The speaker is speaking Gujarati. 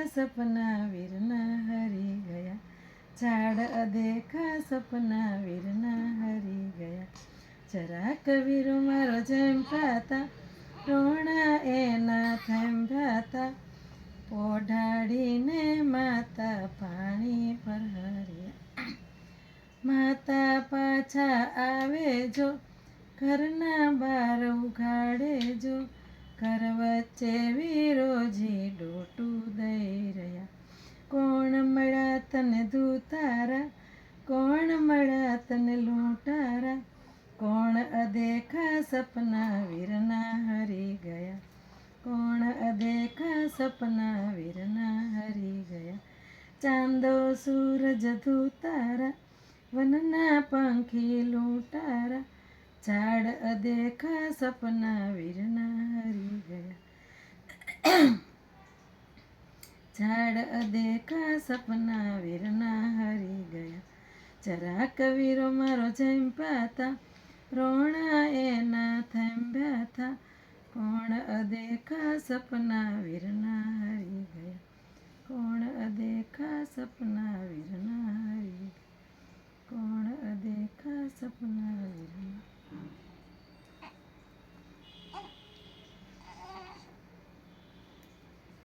સપના વીરના હરી ગયા, ઝાડ અદેખા સપના વીરના હરી ગયા. જરાક વીરો મારો જંપાતા, રોણા એના થંભાતા, ઓઢાડીને માતા પાણી પર હર્યા. માતા પાછા આવે જો, ઘરના બાર ઉઘાડે જો, ઘર વચ્ચે વીરોજી ડોટું દઈ રહ્યા. કોણ મળ્યા તને ધૂતારા, કોણ મળ્યા તને લૂંટારા, કોણ અદેખા સપના વીરના હરી ગયા, કોણ અદેખા સપના વીરના હરી ગયા. ચાંદો સૂરજ ધૂતારા, વનના પંખી લૂંટારા, ઝાડ અદેખા સપના વીરના હરી ગયા. ઝાડ અદેખા સપના વીરના હરી ગયા. જરાક વીરો મારો જંપાતા, રોણા એના થંભ્યાતા, કોણ અદેખા સપના વીરના હરી ગયા, કોણ અદેખા સપના